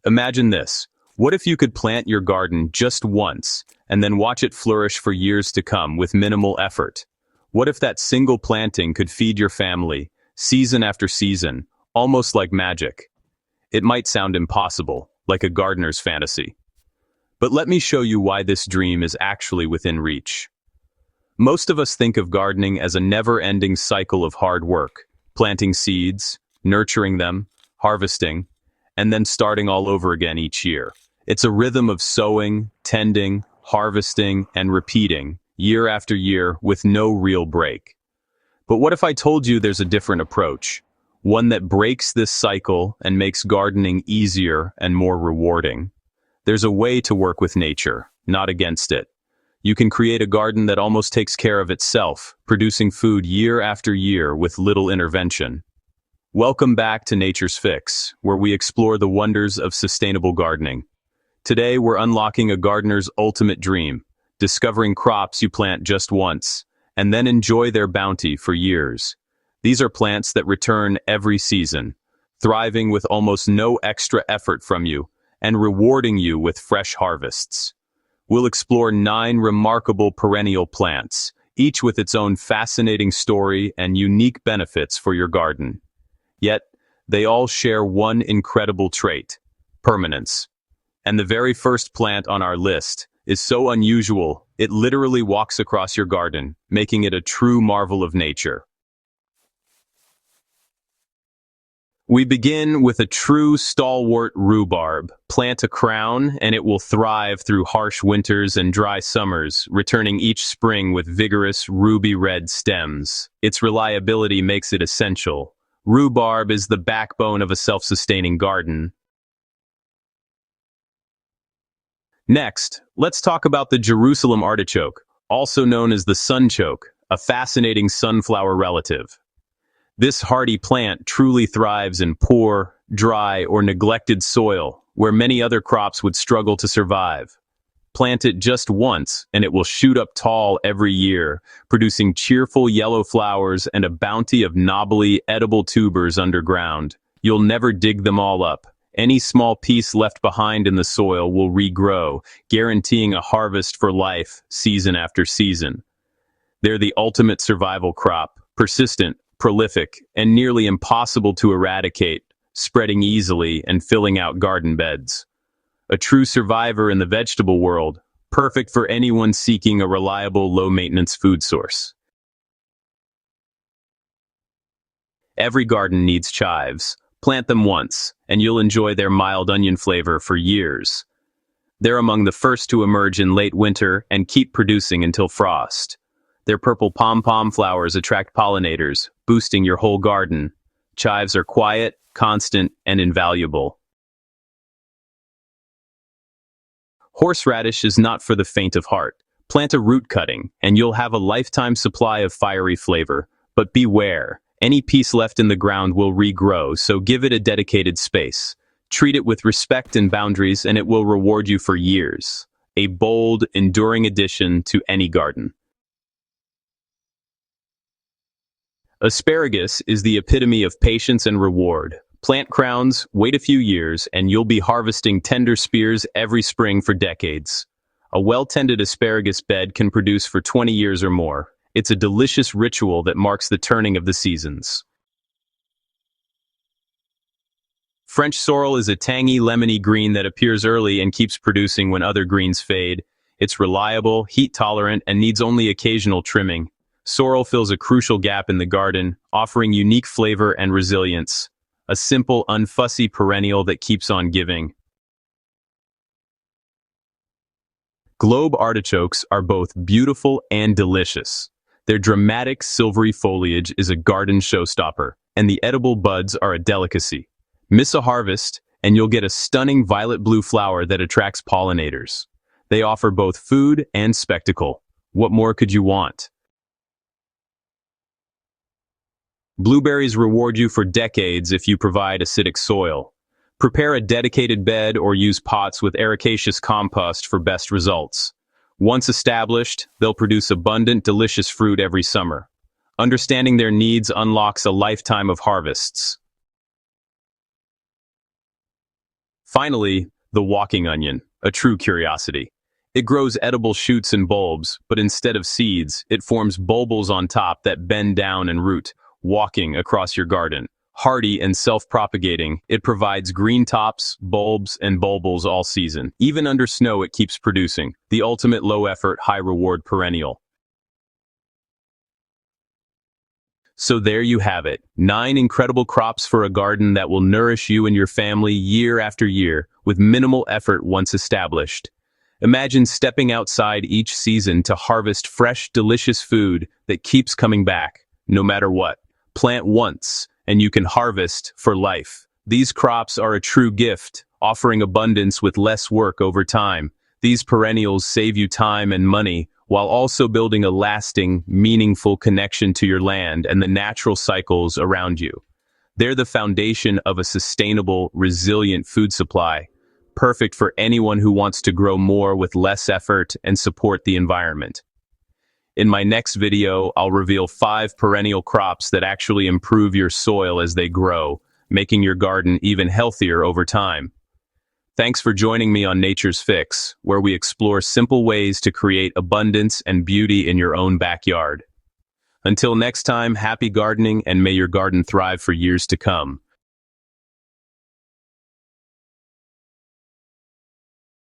Imagine this. What if you could plant your garden just once and then watch it flourish for years to come with minimal effort? What if that single planting could feed your family, season after season, almost like magic? It might sound impossible, like a gardener's fantasy. But let me show you why this dream is actually within reach. Most of us think of gardening as a never-ending cycle of hard work, planting seeds, nurturing them, harvesting, and then starting all over again each year. It's a rhythm of sowing, tending, harvesting, and repeating, year after year, with no real break. But what if I told you there's a different approach? One that breaks this cycle and makes gardening easier and more rewarding. There's a way to work with nature, not against it. You can create a garden that almost takes care of itself, producing food year after year with little intervention. Welcome back to Nature's Fix, where we explore the wonders of sustainable gardening. Today, we're unlocking a gardener's ultimate dream, discovering crops you plant just once, and then enjoy their bounty for years. These are plants that return every season, thriving with almost no extra effort from you, and rewarding you with fresh harvests. We'll explore 9 remarkable perennial plants, each with its own fascinating story and unique benefits for your garden. Yet, they all share one incredible trait: permanence. And the very first plant on our list is so unusual, it literally walks across your garden, making it a true marvel of nature. We begin with a true stalwart rhubarb. Plant a crown, and it will thrive through harsh winters and dry summers, returning each spring with vigorous ruby-red stems. Its reliability makes it essential. Rhubarb is the backbone of a self-sustaining garden. Next, let's talk about the Jerusalem artichoke, also known as the sunchoke, a fascinating sunflower relative. This hardy plant truly thrives in poor, dry, or neglected soil, where many other crops would struggle to survive. Plant it just once, and it will shoot up tall every year, producing cheerful yellow flowers and a bounty of knobbly, edible tubers underground. You'll never dig them all up. Any small piece left behind in the soil will regrow, guaranteeing a harvest for life, season after season. They're the ultimate survival crop, persistent, prolific, and nearly impossible to eradicate, spreading easily and filling out garden beds. A true survivor in the vegetable world, perfect for anyone seeking a reliable, low-maintenance food source. Every garden needs chives. Plant them once, and you'll enjoy their mild onion flavor for years. They're among the first to emerge in late winter and keep producing until frost. Their purple pom-pom flowers attract pollinators, boosting your whole garden. Chives are quiet, constant, and invaluable. Horseradish is not for the faint of heart. Plant a root cutting, and you'll have a lifetime supply of fiery flavor. But beware, any piece left in the ground will regrow, so give it a dedicated space. Treat it with respect and boundaries, and it will reward you for years. A bold, enduring addition to any garden. Asparagus is the epitome of patience and reward. Plant crowns, wait a few years, and you'll be harvesting tender spears every spring for decades. A well-tended asparagus bed can produce for 20 years or more. It's a delicious ritual that marks the turning of the seasons. French sorrel is a tangy, lemony green that appears early and keeps producing when other greens fade. It's reliable, heat-tolerant, and needs only occasional trimming. Sorrel fills a crucial gap in the garden, offering unique flavor and resilience. A simple, unfussy perennial that keeps on giving. Globe artichokes are both beautiful and delicious. Their dramatic, silvery foliage is a garden showstopper, and the edible buds are a delicacy. Miss a harvest, and you'll get a stunning violet-blue flower that attracts pollinators. They offer both food and spectacle. What more could you want? Blueberries reward you for decades if you provide acidic soil. Prepare a dedicated bed or use pots with ericaceous compost for best results. Once established, they'll produce abundant, delicious fruit every summer. Understanding their needs unlocks a lifetime of harvests. Finally, the walking onion, a true curiosity. It grows edible shoots and bulbs, but instead of seeds, it forms bulbils on top that bend down and root, walking across your garden. Hardy and self-propagating, it provides green tops, bulbs, and bulbils all season. Even under snow, it keeps producing. The ultimate low-effort, high-reward perennial. So there you have it, 9 incredible crops for a garden that will nourish you and your family year after year, with minimal effort once established. Imagine stepping outside each season to harvest fresh, delicious food that keeps coming back, no matter what. Plant once, and you can harvest for life. These crops are a true gift, offering abundance with less work over time. These perennials save you time and money, while also building a lasting, meaningful connection to your land and the natural cycles around you. They're the foundation of a sustainable, resilient food supply, perfect for anyone who wants to grow more with less effort and support the environment. In my next video, I'll reveal 5 perennial crops that actually improve your soil as they grow, making your garden even healthier over time. Thanks for joining me on Nature's Fix, where we explore simple ways to create abundance and beauty in your own backyard. Until next time, happy gardening and may your garden thrive for years to come.